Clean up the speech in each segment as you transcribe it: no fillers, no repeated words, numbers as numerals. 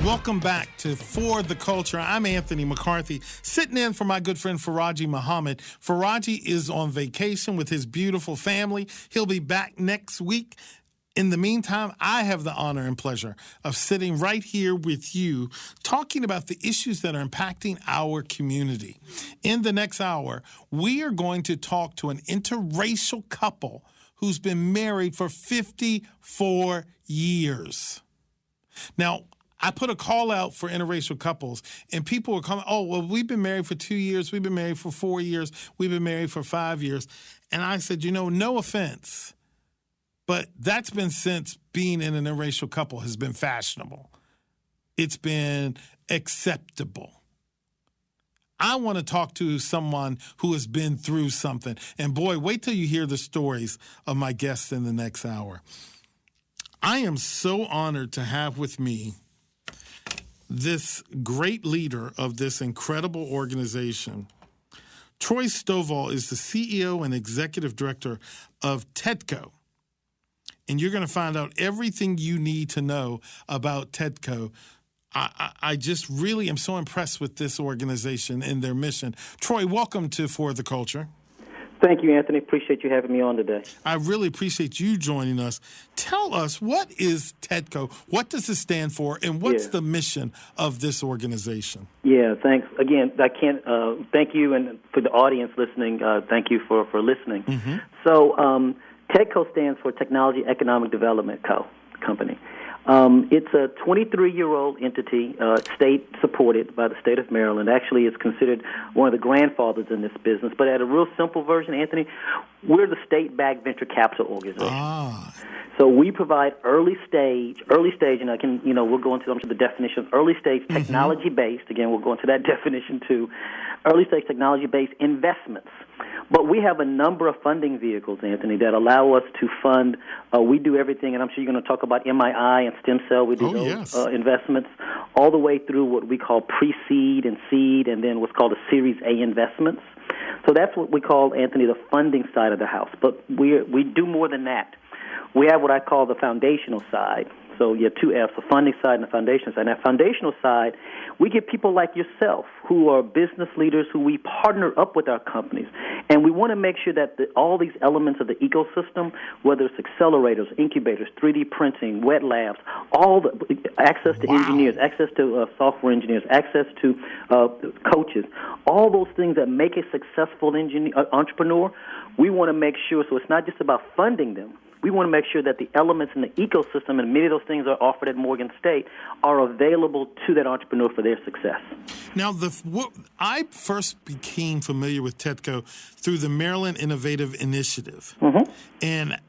Welcome back to For the Culture. I'm Anthony McCarthy, sitting in for my good friend Faraji Muhammad. Faraji is on vacation with his beautiful family. He'll be back next week. In the meantime, I have the honor and pleasure of sitting right here with you, talking about the issues that are impacting our community. In the next hour, we are going to talk to an interracial couple who's been married for 54 years. Now, I put a call out for interracial couples, and people were coming, oh, well, we've been married for 2 years, we've been married for 4 years, we've been married for 5 years. And I said, no offense, but that's been since being in an interracial couple has been fashionable. It's been acceptable. I want to talk to someone who has been through something. And boy, wait till you hear the stories of my guests in the next hour. I am so honored to have with me this great leader of this incredible organization. Troy Stovall is the CEO and executive director of TEDCO. And you're going to find out everything you need to know about TEDCO. I just really am so impressed with this organization and their mission. Troy, welcome to For the Culture. Thank you, Anthony. Appreciate you having me on today. I really appreciate you joining us. Tell us, what is TEDCO? What does it stand for? And what's the mission of this organization? Yeah, thanks. Again, I can't thank you, and for the audience listening, thank you for listening. Mm-hmm. So TEDCO stands for Technology Economic Development Company. It's a 23-year-old entity, state-supported by the state of Maryland. Actually, it's considered one of the grandfathers in this business. But at a real simple version, Anthony, we're the state-backed venture capital organization. So we provide early stage, and we'll go into the definition of early stage technology-based. Again, we'll go into that definition too. Early stage technology-based investments. But we have a number of funding vehicles, Anthony, that allow us to fund. We do everything, and I'm sure you're going to talk about MII and stem cell. We do those investments all the way through what we call pre-seed and seed, and then what's called a Series A investments. So that's what we call, Anthony, the funding side of the house. But we do more than that. We have what I call the foundational side. So you have two F's, the funding side and the foundational side. And that foundational side, we get people like yourself who are business leaders who we partner up with our companies. And we want to make sure that all these elements of the ecosystem, whether it's accelerators, incubators, 3D printing, wet labs, all the access to engineers, access to software engineers, access to coaches, all those things that make a successful entrepreneur, we want to make sure, so it's not just about funding them. We want to make sure that the elements in the ecosystem, and many of those things are offered at Morgan State, are available to that entrepreneur for their success. Now, I first became familiar with TEDCO through the Maryland Innovative Initiative. Mm-hmm. And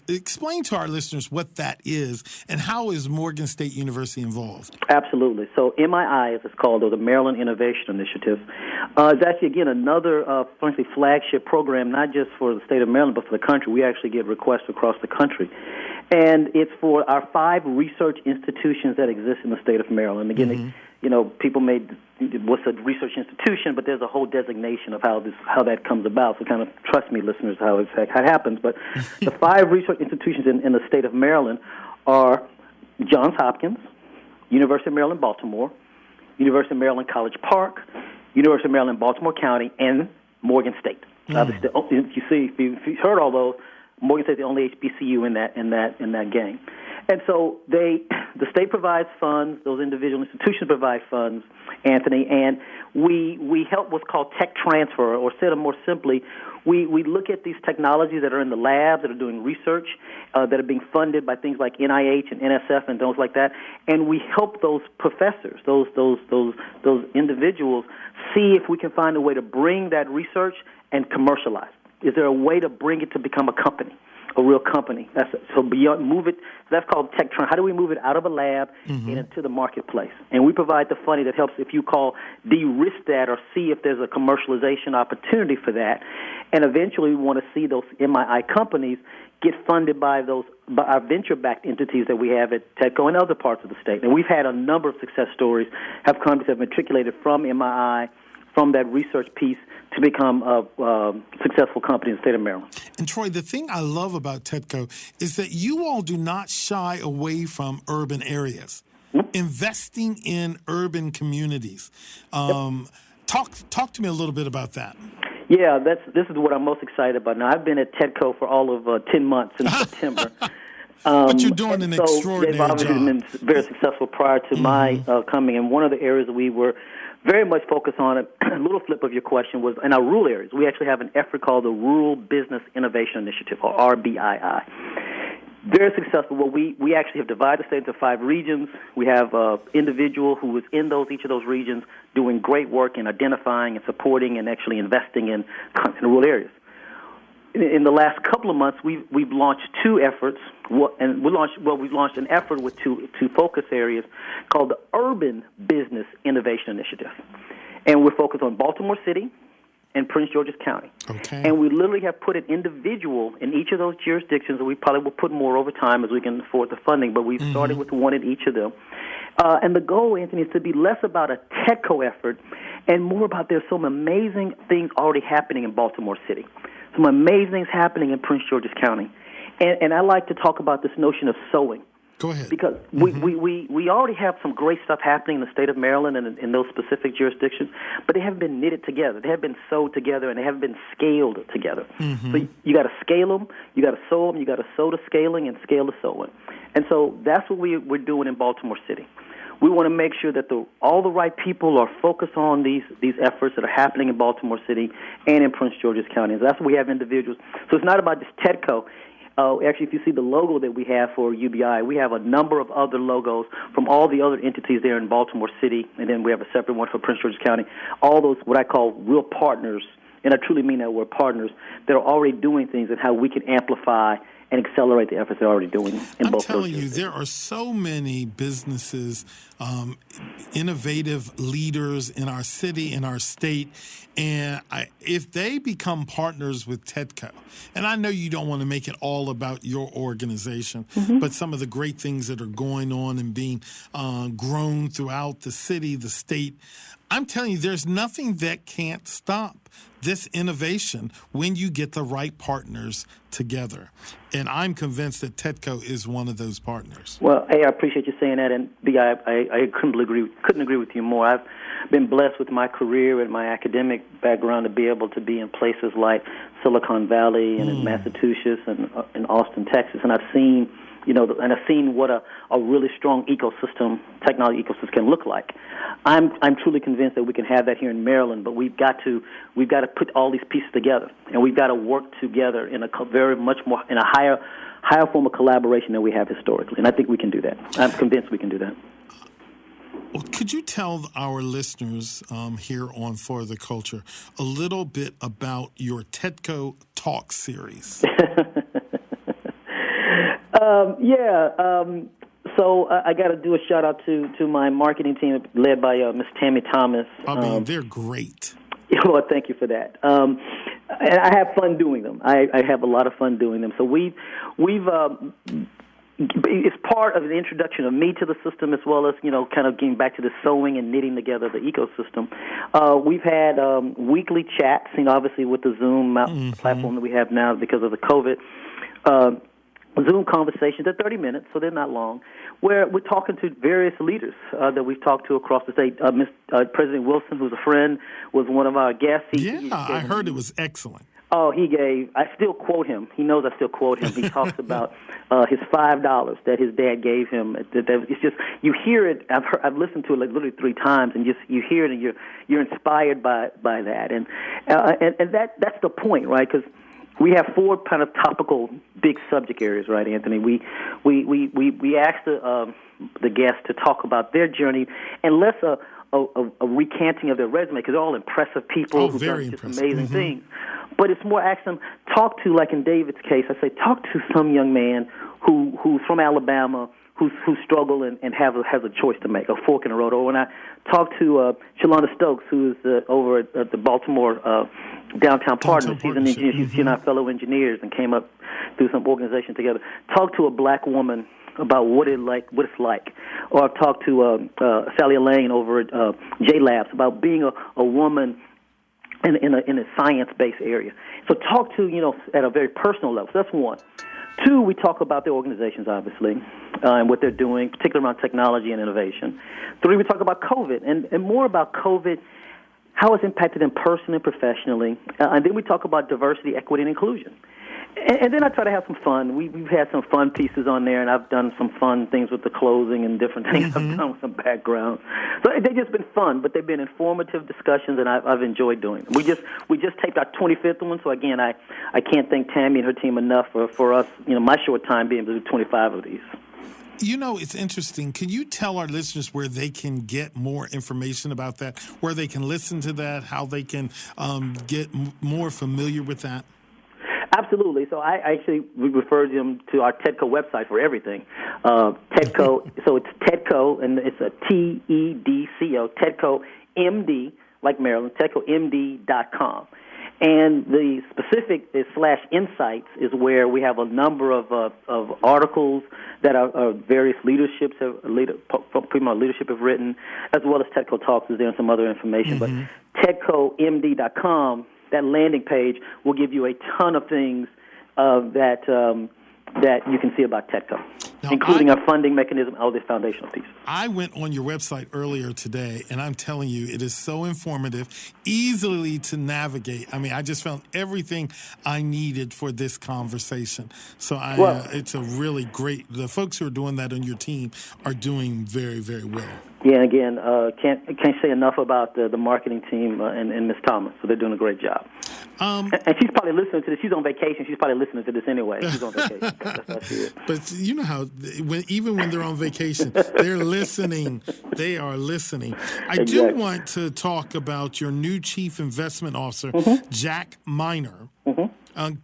explain to our listeners what that is, and how is Morgan State University involved? Absolutely. So MII, as it's called, or the Maryland Innovation Initiative, is actually, again, another, frankly, flagship program, not just for the state of Maryland, but for the country. We actually get requests across the country. And it's for our 5 research institutions that exist in the state of Maryland. Again, people what's a research institution, but there's a whole designation of how that comes about. So kind of trust me, listeners, how it happens. But the 5 research institutions in the state of Maryland are Johns Hopkins, University of Maryland, Baltimore, University of Maryland, College Park, University of Maryland, Baltimore County, and Morgan State. Obviously, if you heard all those, Morgan State is the only HBCU in that gang. And so the state provides funds, those individual institutions provide funds, Anthony, and we help what's called tech transfer, or said more simply, we look at these technologies that are in the labs, that are doing research, that are being funded by things like NIH and NSF and those like that, and we help those professors, those individuals, see if we can find a way to bring that research and commercialize. Is there a way to bring it to become a company, a real company? That's called tech transfer. How do we move it out of a lab and into the marketplace? And we provide the funding that helps, if you call, de-risk that or see if there's a commercialization opportunity for that. And eventually we want to see those MII companies get funded by our venture-backed entities that we have at TEDCO and other parts of the state. And we've had a number of success stories, companies have matriculated from MII, from that research piece, to become a successful company in the state of Maryland. And Troy, the thing I love about TEDCO is that you all do not shy away from urban areas, investing in urban communities. Talk to me a little bit about that. Yeah, this is what I'm most excited about. Now, I've been at TEDCO for all of 10 months in September. But you're doing an extraordinary they've obviously job. been very successful prior to my coming. And one of the areas we were very much focused on, a little flip of your question, was in our rural areas. We actually have an effort called the Rural Business Innovation Initiative, or RBII. Very successful. Well, we actually have divided the state into 5 regions. We have an individual who is in each of those regions doing great work in identifying and supporting and actually investing in rural areas. In the last couple of months, we've launched 2 efforts, and we've launched an effort with two focus areas called the Urban Business Innovation Initiative, and we're focused on Baltimore City and Prince George's County. Okay. And we literally have put an individual in each of those jurisdictions, and we probably will put more over time as we can afford the funding, but we've started with one in each of them. And the goal, Anthony, is to be less about a TEDCO effort and more about there's some amazing things already happening in Baltimore City, some amazing things happening in Prince George's County. And I like to talk about this notion of sewing. Go ahead. Because we already have some great stuff happening in the state of Maryland and in those specific jurisdictions, but they haven't been knitted together. They haven't been sewed together, and they haven't been scaled together. So you got to scale them, you got to sew them, you got to sew the scaling and scale the sewing. And so that's what we're doing in Baltimore City. We want to make sure that all the right people are focused on these efforts that are happening in Baltimore City and in Prince George's County. And so that's what we have individuals. So it's not about just TEDCO. Actually, if you see the logo that we have for UBI, we have a number of other logos from all the other entities there in Baltimore City, and then we have a separate one for Prince George's County. All those, what I call real partners, and I truly mean that word, partners, that are already doing things and how we can amplify and accelerate the efforts they're already doing in both those. I'm telling you, there are so many businesses, innovative leaders in our city, in our state, and if they become partners with TEDCO, and I know you don't want to make it all about your organization, but some of the great things that are going on and being grown throughout the city, the state, I'm telling you, there's nothing that can't stop this innovation when you get the right partners together. And I'm convinced that TEDCO is one of those partners. Well, A, I appreciate you saying that, and B, I couldn't agree with you more. I've been blessed with my career and my academic background to be able to be in places like Silicon Valley and in Massachusetts and in Austin, Texas, and I've seen what a really strong ecosystem, technology ecosystem can look like. I'm truly convinced that we can have that here in Maryland, but we've got to put all these pieces together, and we've got to work together in a higher form of collaboration than we have historically, and I think we can do that. I'm convinced we can do that. Well, could you tell our listeners here on For the Culture a little bit about your TEDCO Talk series? So I got to do a shout out to my marketing team led by Miss Tammy Thomas. They're great. Well, thank you for that. And I have fun doing them. I have a lot of fun doing them. So we've it's part of the introduction of me to the system, as well as kind of getting back to the sewing and knitting together the ecosystem. We've had weekly chats, obviously with the Zoom platform that we have now because of the COVID. Zoom conversations. They're 30 minutes, so they're not long, where we're talking to various leaders that we've talked to across the state. President Wilson, who's a friend, was one of our guests. I heard it was excellent. Oh, I still quote him. He knows I still quote him. He talks about his $5 that his dad gave him. It's just, you hear it. I've listened to it like literally 3 times, and just you hear it, and you're inspired by that. And that's the point, right? Because we have 4 kind of topical big subject areas, right, Anthony? We asked the guests to talk about their journey and less a recanting of their resume, because they're all impressive people who've done just amazing things. But it's more ask them, talk to, like in David's case, I say, talk to some young man who's from Alabama, who struggle and has a choice to make, a fork in the road. Or when I talk to Shalonda Stokes, who's over at the Baltimore Downtown Partners, she's an engineer. She's our fellow engineers and came up through some organization together. Talk to a black woman about what it's like. Or I've talked to Sally Lane over at J Labs about being a woman in a science-based area. So talk to, at a very personal level. So that's one. Two, we talk about their organizations, obviously, and what they're doing, particularly around technology and innovation. Three, we talk about COVID, and more about COVID, how it's impacted them personally and professionally. And then we talk about diversity, equity, and inclusion. And then I try to have some fun. We've had some fun pieces on there, and I've done some fun things with the closing and different things. I've done with some background. So they've just been fun, but they've been informative discussions, and I've enjoyed doing them. We just taped our 25th one, so again, I can't thank Tammy and her team enough for us, my short time being able to do 25 of these. It's interesting. Can you tell our listeners where they can get more information about that, where they can listen to that, how they can get more familiar with that? Absolutely. So we refer them to our TEDCO website for everything. TEDCO, so it's TEDCO, and it's a TEDCO, TEDCO MD, like Maryland, TEDCOMD.com. And the specific is /insights is where we have a number of articles that are various leadership have written, as well as TEDCO Talks is there and some other information. But TEDCOMD.com, that landing page will give you a ton of things that you can see about TEDCO, including our funding mechanism, all the foundational pieces. I went on your website earlier today, and I'm telling you, it is so informative, easily to navigate. I mean, I just found everything I needed for this conversation. So it's a really great, the folks who are doing that on your team are doing very, very well. Yeah, and again, can't say enough about the marketing team and Ms. Thomas. So they're doing a great job. And she's probably listening to this. She's on vacation. She's probably listening to this anyway. She's on vacation. That's how she is. But you know how, even when they're on vacation, they're listening. They are listening. I do want to talk about your new Chief Investment Officer, Jack Miner.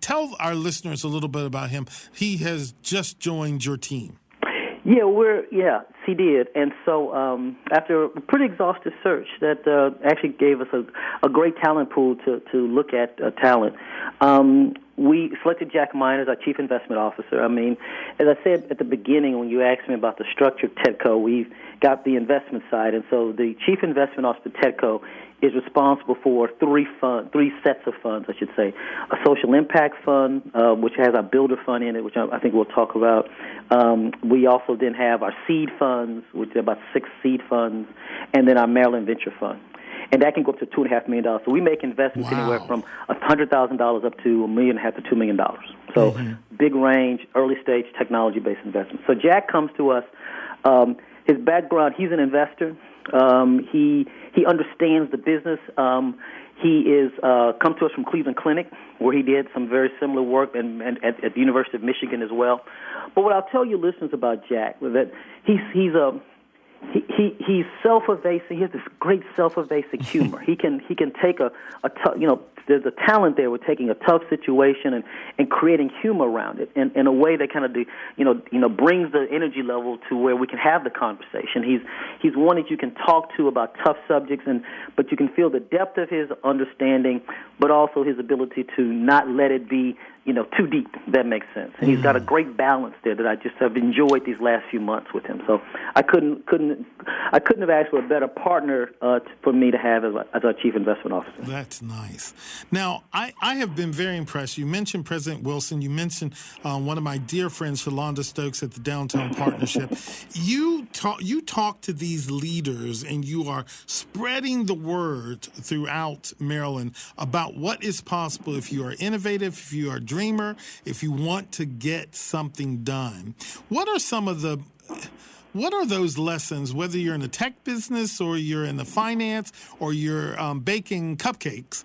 Tell our listeners a little bit about him. He has just joined your team. He did. And so after a pretty exhaustive search that actually gave us a great talent pool to look at talent, we selected Jack Miner as our Chief Investment Officer. I mean, as I said at the beginning when you asked me about the structure of TEDCO, we've got the investment side. And so the Chief Investment Officer of TEDCO is responsible for three sets of funds, I should say. A social impact fund, which has our builder fund in it, which I think we'll talk about. We also then have our seed funds, which are about 6 seed funds, and then our Maryland Venture Fund. And that can go up to $2.5 million. So we make investments anywhere from $100,000 up to $1.5 million to $2 million. So big range, early stage, technology-based investments. So Jack comes to us. His background, he's an investor. He understands the business. He is come to us from Cleveland Clinic, where he did some very similar work, and at the University of Michigan as well. But what I'll tell you, listeners, about Jack is that he's self-evasive. He has this great self-evasive humor. He can take there's a talent there with taking a tough situation and creating humor around it in a way that kind of brings the energy level to where we can have the conversation. He's one that you can talk to about tough subjects, but you can feel the depth of his understanding, but also his ability to not let it be too deep, if that makes sense. And he's got a great balance there that I just have enjoyed these last few months with him. So I couldn't have asked for a better partner for me to have as our Chief Investment Officer. That's nice. Now, I have been very impressed. You mentioned President Wilson. You mentioned one of my dear friends, Shalonda Stokes, at the Downtown Partnership. You talk to these leaders, and you are spreading the word throughout Maryland about what is possible if you are innovative, if you are a dreamer, if you want to get something done. What are those lessons, whether you're in the tech business or you're in the finance or you're baking cupcakes?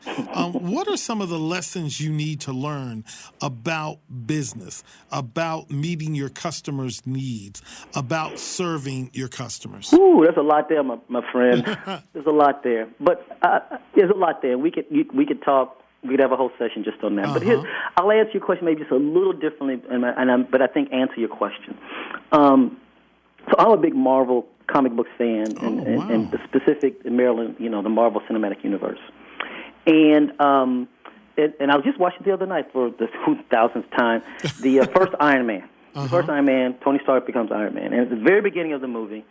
What are some of the lessons you need to learn about business, about meeting your customers' needs, about serving your customers? Ooh, there's a lot there, my friend. There's a lot there. But there's a lot there. We could talk. We could have a whole session just on that. But I'll answer your question maybe just a little differently, but I think answer your question. So I'm a big Marvel comic book fan, and the specific in Maryland, the Marvel Cinematic Universe. And I was just watching the other night for the 2000th time the first Iron Man. The first Iron Man, Tony Stark becomes Iron Man. And at the very beginning of the movie,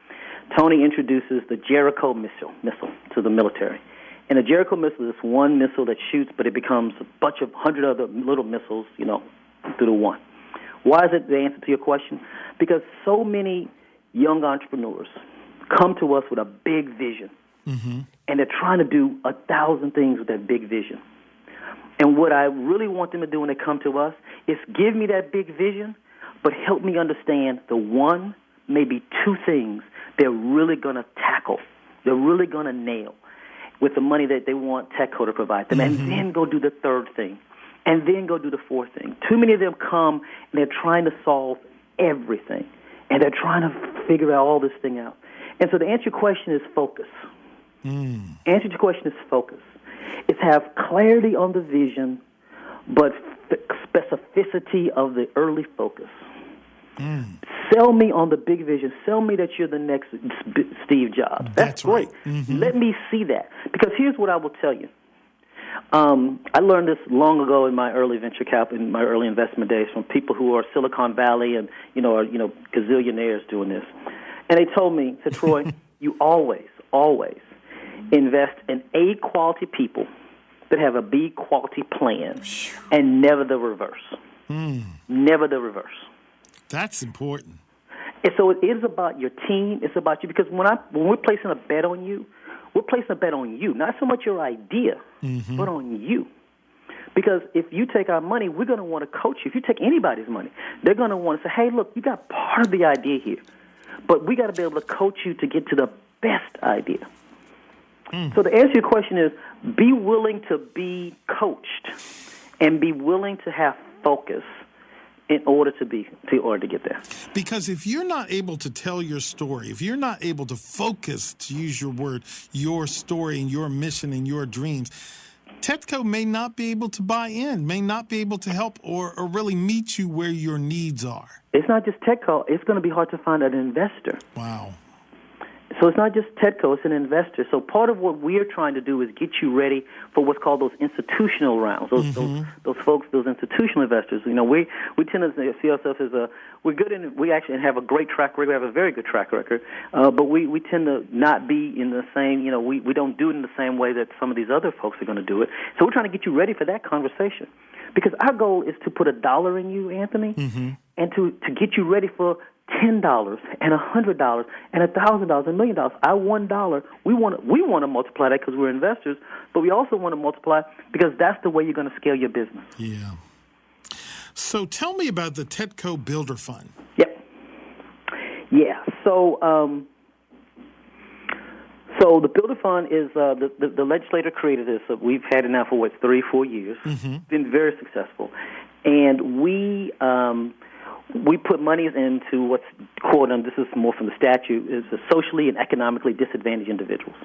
Tony introduces the Jericho missile to the military. And a Jericho missile is one missile that shoots, but it becomes a bunch of 100 other little missiles, through the one. Why is it the answer to your question? Because so many young entrepreneurs come to us with a big vision, and they're trying to do 1,000 things with that big vision. And what I really want them to do when they come to us is give me that big vision, but help me understand the one, maybe two things they're really going to tackle, they're really going to nail with the money that they want TEDCO to provide them, and then go do the third thing, and then go do the fourth thing. Too many of them come, and they're trying to solve everything, and they're trying to figure out all this thing out. And so the answer to your question is focus. Answer to your question is focus. It's have clarity on the vision, but specificity of the early focus. Sell me on the big vision. Sell me that you're the next Steve Jobs. That's great. Right. Let me see that. Because here's what I will tell you. I learned this long ago in my early venture capital, in my early investment days, from people who are Silicon Valley and are gazillionaires doing this. And they told me, said, Troy, you always invest in A quality people that have a B quality plan, and never the reverse. Never the reverse. That's important. And so it is about your team. It's about you, because when we're placing a bet on you, we're placing a bet on you, not so much your idea, but on you. Because if you take our money, we're going to want to coach you. If you take anybody's money, they're going to want to say, hey, look, you got part of the idea here, but we got to be able to coach you to get to the best idea. So the answer to your question is be willing to be coached and be willing to have focus in order to get there. Because if you're not able to tell your story, if you're not able to focus, to use your word, your story and your mission and your dreams, TEDCO may not be able to buy in, may not be able to help or really meet you where your needs are. It's not just TEDCO. It's going to be hard to find an investor. Wow. So it's not just TEDCO, it's an investor. So part of what we're trying to do is get you ready for what's called those institutional rounds, those folks, those institutional investors. We tend to see ourselves as we actually have a great track record, we have a very good track record, but we tend to not be in the same, we don't do it in the same way that some of these other folks are going to do it. So we're trying to get you ready for that conversation. Because our goal is to put $1 in you, Anthony, and to get you ready for $10 and $100 and $1,000, $1 million. Our $1, we want to multiply that because we're investors, but we also want to multiply because that's the way you're going to scale your business. Yeah. So tell me about the TEDCO Builder Fund. Yep. Yeah. So the Builder Fund is the legislator created this. We've had it now for 3-4 years. Been very successful, and we put money into what's called, and this is more from the statute, is the socially and economically disadvantaged individuals.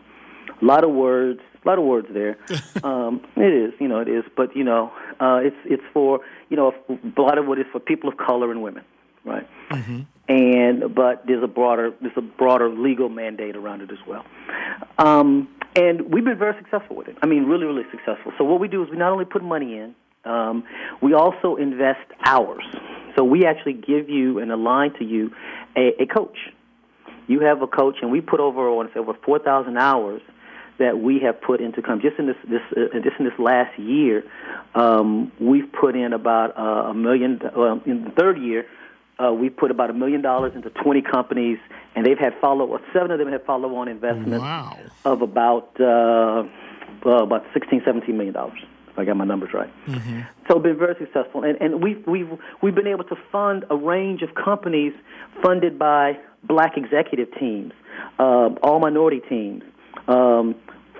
A lot of words there. It is, but it's for a lot of what is for people of color and women, right? But there's a broader legal mandate around it as well. And we've been very successful with it. I mean, really, really successful. So what we do is we not only put money in, we also invest hours. So we actually give you and align to you a coach. You have a coach, and we put over 4,000 hours that we have put into just in this last year. We've put in about $1 million. In the third year, we put about $1 million into 20 companies, and they've had 7 of them have follow-on investments of about $16, $17 million. If I got my numbers right. So been very successful. And we've been able to fund a range of companies funded by black executive teams, all minority teams,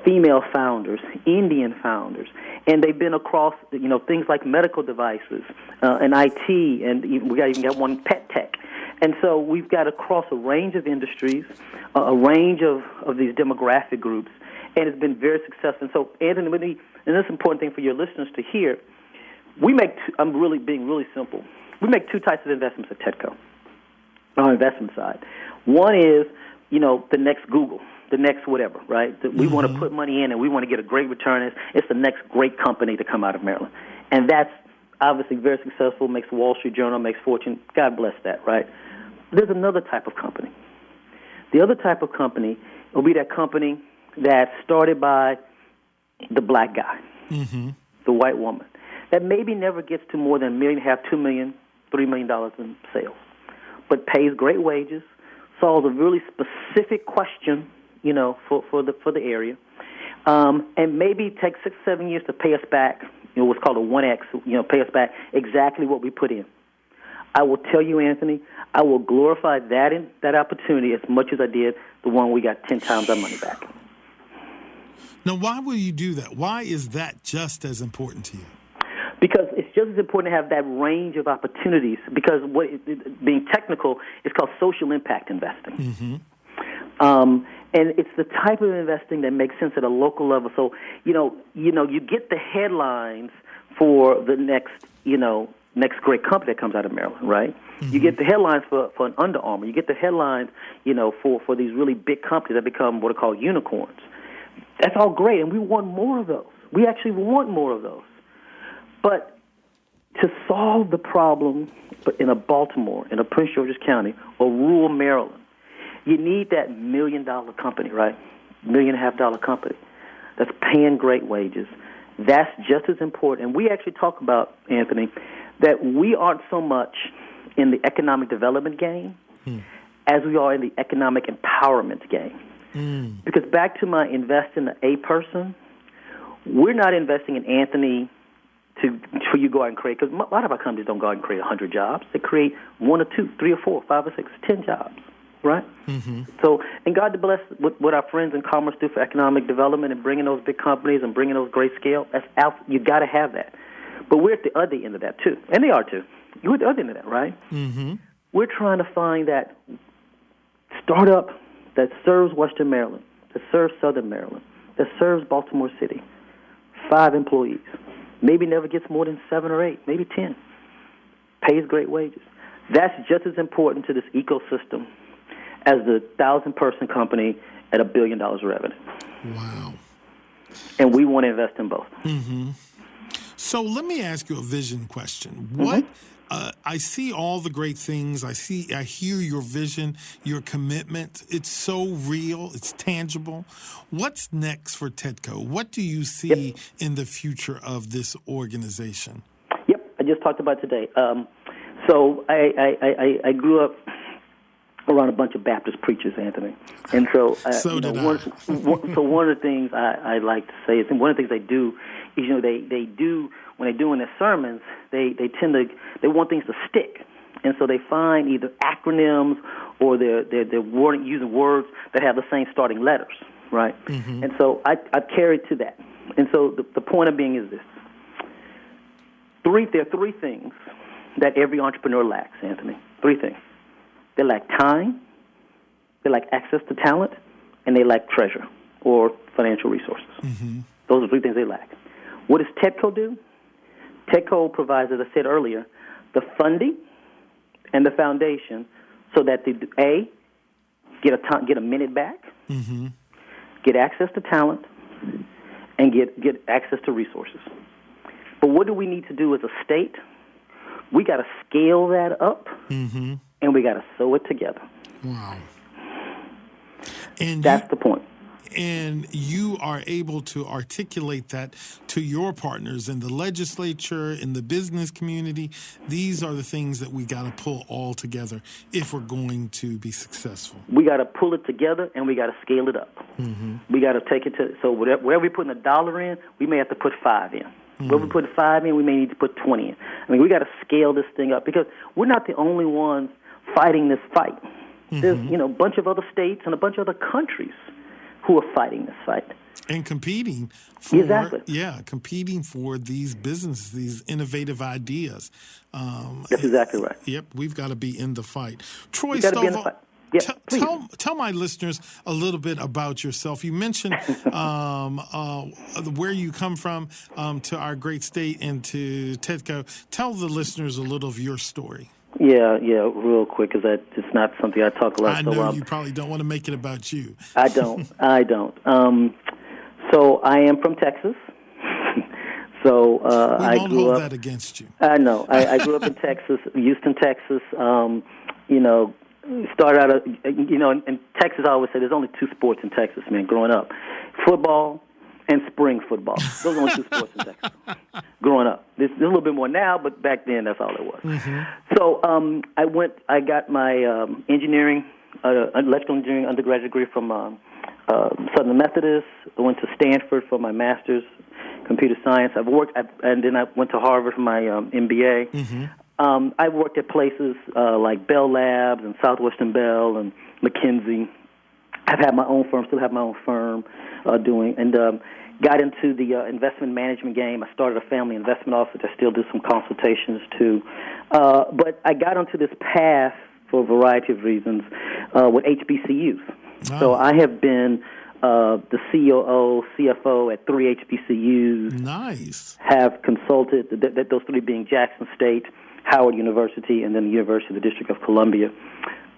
female founders, Indian founders. And they've been across, things like medical devices and IT, and we even got one pet tech. And so we've got across a range of industries, a range of these demographic groups, and it's been very successful. And so, Anthony, and this is an important thing for your listeners to hear, I'm really being really simple. We make 2 types of investments at TEDCO on our investment side. One is, the next Google, the next whatever, right? We want to put money in and we want to get a great return. It's the next great company to come out of Maryland. And that's obviously very successful, makes the Wall Street Journal, makes Fortune. God bless that, right? There's another type of company. The other type of company will be that company that's started by the black guy, the white woman, that maybe never gets to more than $1.5 million, $2 million, $3 million in sales, but pays great wages, solves a really specific question, for the area, and maybe takes 6, 7 years to pay us back, what's called a 1X, pay us back exactly what we put in. I will tell you, Anthony, I will glorify that opportunity as much as I did the one we got 10 times our money back. Now, why will you do that? Why is that just as important to you? Because it's just as important to have that range of opportunities, because being technical, it's called social impact investing. And it's the type of investing that makes sense at a local level. So, you get the headlines for the next great company that comes out of Maryland, right? You get the headlines for an Under Armour. You get the headlines, for these really big companies that become what are called unicorns. That's all great, and we want more of those. We actually want more of those. But to solve the problem in a Baltimore, in a Prince George's County, or rural Maryland, you need that $1 million company, right? $1.5 million company that's paying great wages. That's just as important. And we actually talk about, Anthony, that we aren't so much in the economic development game as we are in the economic empowerment game. Because back to my invest in a person, we're not investing in Anthony for you to go out and create, because a lot of our companies don't go out and create 100 jobs. They create 1 or 2, 3 or 4, 5 or 6, 10 jobs, right? So, and God to bless what our friends in commerce do for economic development and bringing those big companies and bringing those great scale. You got to have that. But we're at the other end of that, too. And they are, too. You're at the other end of that, right? We're trying to find that startup that serves Western Maryland, that serves Southern Maryland, that serves Baltimore City. 5 employees. Maybe never gets more than 7 or 8, maybe 10. Pays great wages. That's just as important to this ecosystem as the 1,000-person company at $1 billion of revenue. Wow. And we want to invest in both. So let me ask you a vision question. What I see all the great things. I hear your vision, your commitment. It's so real. It's tangible. What's next for TEDCO? What do you see in the future of this organization? I just talked about today. So I grew up around a bunch of Baptist preachers, Anthony, and so so one of the things I like to say is, and one of the things they do is, they do when they're doing their sermons, they want things to stick, and so they find either acronyms or they're using words that have the same starting letters, right? And so I've carried to that, and so the point of being is this: there are 3 things that every entrepreneur lacks, Anthony. 3 things. They lack time, they lack access to talent, and they lack treasure or financial resources. Those are 3 things they lack. What does TEDCO do? TEDCO provides, as I said earlier, the funding and the foundation so that they get a minute back, get access to talent, and get access to resources. But what do we need to do as a state? We got to scale that up, and we got to sew it together. Wow. And that's the point. And you are able to articulate that to your partners in the legislature, in the business community. These are the things that we got to pull all together if we're going to be successful. We got to pull it together, and we got to scale it up. We got to take it to, so wherever we put $1 in, we may have to put 5 in. Where we put 5 in, we may need to put 20 in. I mean, we got to scale this thing up because we're not the only ones fighting this fight. There's, a bunch of other states and a bunch of other countries who are fighting this fight. And competing for, competing for these businesses, these innovative ideas. That's exactly right. Yep, we've got to be in the fight. Troy Stovall, tell my listeners a little bit about yourself. You mentioned where you come from to our great state and to TEDCO. Tell the listeners a little of your story. Yeah, real quick, because it's not something I talk a lot. I know you probably don't want to make it about you. I don't. So I am from Texas. So I grew up. We won't hold that against you. I know. I grew up in Texas, Houston, Texas. Started out, in Texas, I always say there's only 2 sports in Texas, man, growing up. Football and spring football. Those are the only two sports in Texas growing up. There's a little bit more now, but back then that's all it was. Mm-hmm. So I got my electrical engineering undergraduate degree from Southern Methodist. I went to Stanford for my master's computer science. And then I went to Harvard for my MBA. Mm-hmm. I worked at places like Bell Labs and Southwestern Bell and McKinsey. I've had my own firm, still have my own firm got into the investment management game. I started a family investment office. I still do some consultations too. But I got onto this path for a variety of reasons with HBCUs. Wow. So I have been the COO, CFO at 3 HBCUs. Nice. Have consulted, those three being Jackson State, Howard University, and then the University of the District of Columbia.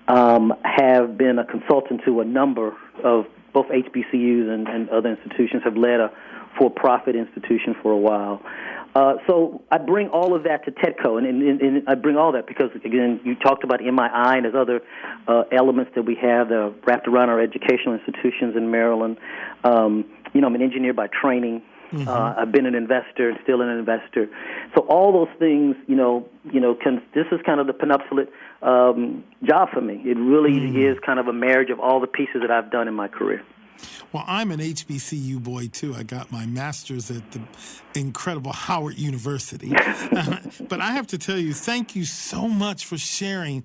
Have been a consultant to a number of both HBCUs and other institutions, have led a for-profit institution for a while. So I bring all of that to TEDCO, and I bring all that because, again, you talked about MII, and there's other elements that we have that are wrapped around our educational institutions in Maryland. I'm an engineer by training. Mm-hmm. I've been an investor and still an investor. So all those things, this is kind of the penupsulate job for me. It really is kind of a marriage of all the pieces that I've done in my career. Well, I'm an HBCU boy, too. I got my master's at the incredible Howard University. But I have to tell you, thank you so much for sharing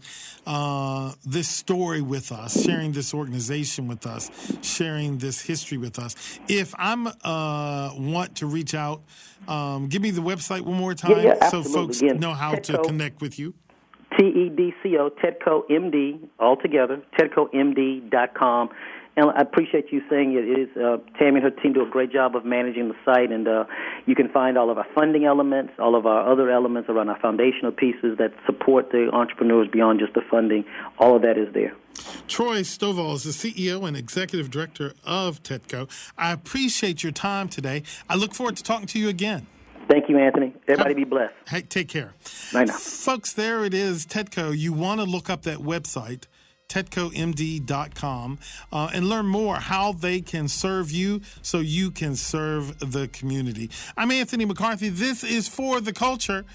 this story with us, sharing this organization with us, sharing this history with us. If I'm want to reach out, give me the website one more time so folks know how to connect with you. TEDCO, TEDCO MD, all together, TEDCOMD.com. And I appreciate you saying it is. Tammy and her team do a great job of managing the site, and you can find all of our funding elements, all of our other elements around our foundational pieces that support the entrepreneurs beyond just the funding. All of that is there. Troy Stovall is the CEO and Executive Director of TEDCO. I appreciate your time today. I look forward to talking to you again. Thank you, Anthony. Everybody be blessed. Hey, take care. Bye now. Folks, there it is, TEDCO. You want to look up that website, TEDCOMD.com, and learn more how they can serve you so you can serve the community. I'm Anthony McCarthy. This is For the Culture.